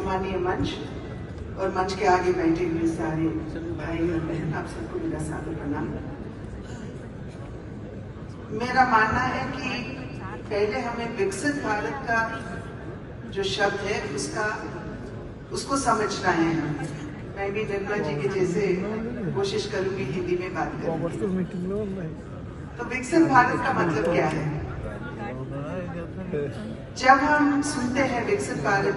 सम्मानीय मंच और मंच के आगे बैठे हुए सारे भाई और बहन, आप सबको मेरा सादर प्रणाम। मेरा मानना है कि पहले हमें विकसित भारत का जो शब्द है उसको समझना है। मैं भी निर्मला जी के जैसे कोशिश करूंगी हिंदी में बात करने। तो विकसित भारत का मतलब क्या है? जब हम सुनते हैं विकसित भारत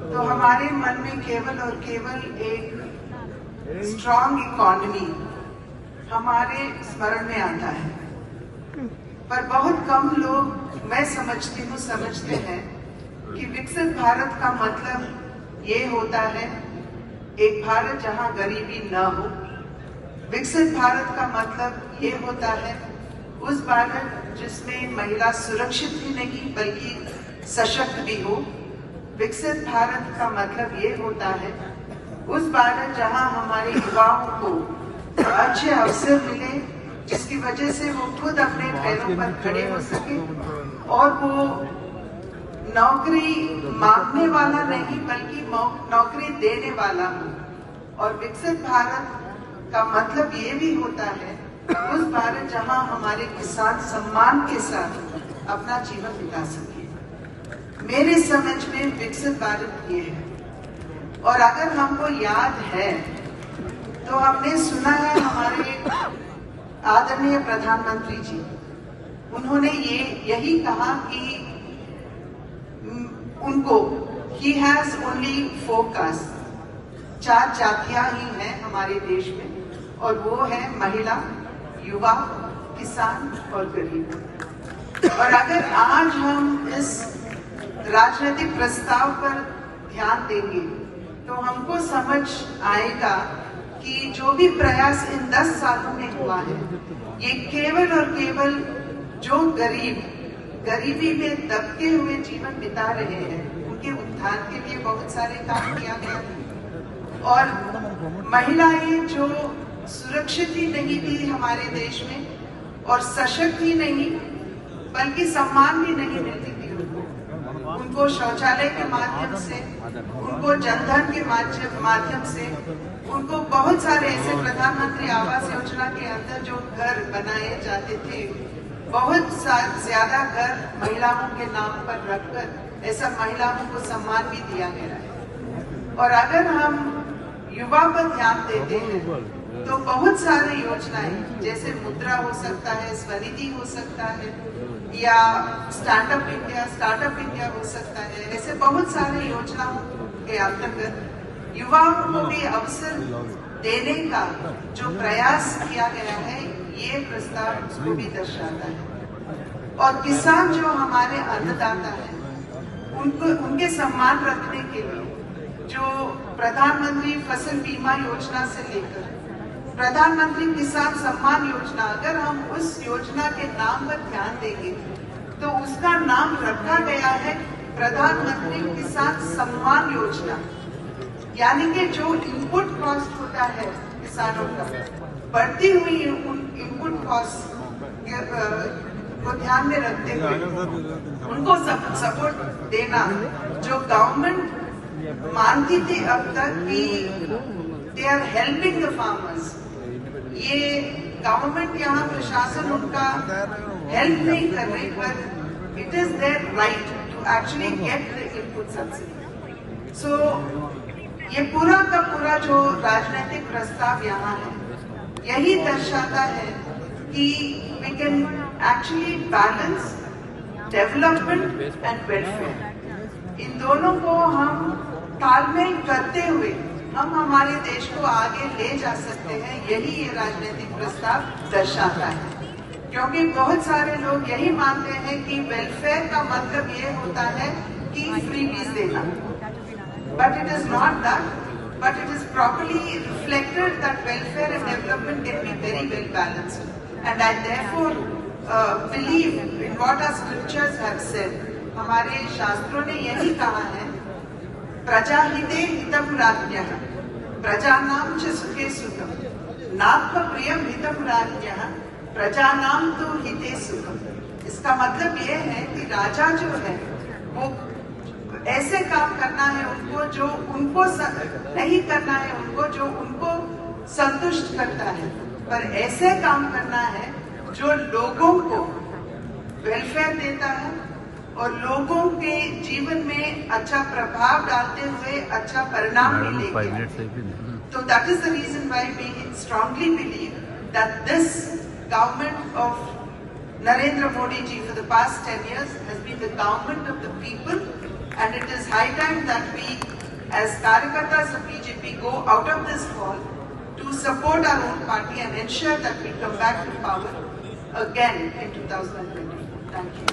तो हमारे मन में केवल और केवल एक स्ट्रॉन्ग इकोनॉमी हमारे स्मरण में आता है। पर बहुत कम लोग, मैं समझते हैं कि विकसित भारत का मतलब ये होता है एक भारत जहां गरीबी न हो। विकसित भारत का मतलब ये होता है उस भारत जिसमें महिला सुरक्षित ही नहीं बल्कि सशक्त भी हो। विकसित भारत का मतलब ये होता है उस भारत जहां हमारे युवाओं को अच्छे अवसर मिले, जिसकी वजह से वो खुद अपने पैरों पर खड़े हो सके और वो नौकरी मांगने वाला नहीं बल्कि नौकरी देने वाला हो। और विकसित भारत का मतलब ये भी होता है उस भारत जहां हमारे किसान सम्मान के साथ अपना जीवन बिता सके। मेरे समझ में विकसित भारत ये है। और अगर हमको याद है तो हमने सुना है हमारे आदरणीय प्रधानमंत्री जी, उन्होंने यही कहा कि उनको he has only 4 castes, 4 जातियां ही हैं हमारे देश में, और वो है महिला, युवा, किसान और गरीब। और अगर आज हम इस राजनीतिक प्रस्ताव पर ध्यान देंगे तो हमको समझ आएगा कि जो भी प्रयास इन 10 सालों में हुआ है ये केवल और केवल जो गरीबी में दबके हुए जीवन बिता रहे हैं उनके उत्थान के लिए बहुत सारे काम किया गया है। और महिलाएं जो सुरक्षित ही नहीं थी हमारे देश में और सशक्त ही नहीं बल्कि सम्मान भी नहीं मिलती थी उनको शौचालय के माध्यम से, उनको जनधन के माध्यम से, उनको बहुत सारे ऐसे प्रधानमंत्री आवास योजना के अंदर जो घर बनाए जाते थे, बहुत ज्यादा घर महिलाओं के नाम पर रखकर ऐसा महिलाओं को सम्मान भी दिया गया है। और अगर हम युवा पर ध्यान देते हैं तो बहुत सारे योजनाएं जैसे मुद्रा हो सकता है, स्वनिधि हो सकता है, या स्टार्टअप इंडिया हो सकता है। ऐसे बहुत सारे योजनाओं के अंतर्गत युवाओं को भी अवसर देने का जो प्रयास किया गया है ये प्रस्ताव उसको भी दर्शाता है। और किसान जो हमारे अन्नदाता हैं उनके सम्मान रखने के लिए जो प्रधानमंत्री फसल बीमा योजना से लेकर प्रधानमंत्री किसान सम्मान योजना, अगर हम उस योजना के नाम पर ध्यान देंगे तो उसका नाम रखा गया है प्रधानमंत्री किसान सम्मान योजना। यानी कि जो इनपुट कॉस्ट होता है किसानों का, बढ़ती हुई इनपुट कॉस्ट को ध्यान में रखते हुए उनको सपोर्ट देना, जो गवर्नमेंट मानती थी अब तक कि they are helping the farmers, ये गवर्नमेंट यहाँ प्रशासन उनका हेल्प नहीं कर रही, पर it is their right to actually get the input subsidy. So ये पूरा का पूरा जो राजनीतिक प्रस्ताव यहाँ है यही दर्शाता है कि we can actually balance development and welfare. इन दोनों को हम तालमेल करते हुए हम हमारे देश को आगे ले जा सकते हैं, यही ये राजनीतिक प्रस्ताव दर्शाता है। क्योंकि बहुत सारे लोग यही मानते हैं कि वेलफेयर का मतलब ये होता है कि फ्रीबीज देना, but it is not that, but it is properly reflected that welfare and development can be very well balanced. And I therefore believe in what our scriptures have said. हमारे शास्त्रों ने यही कहा है, प्रजाहिते हितम राज्ञः प्रजानां च सुखे सुखम नात्म प्रियम हितम राज्ञः प्रजानां तु हिते सुखम। इसका मतलब ये है कि राजा जो है वो ऐसे काम करना है उनको जो उनको नहीं करना है उनको जो उनको संतुष्ट करता है, पर ऐसे काम करना है जो लोगों को वेलफेयर देता है और लोगों के जीवन में अच्छा प्रभाव डालते हुए अच्छा परिणाम भी लेके। तो that is the reason why we strongly believe that this government of Narendra Modi ji for the past 10 years has been the government of the people, and it is high time that we as Karyakartas of BJP go out of this hall to support our own party and ensure that we come back to power again in 2020. Thank you.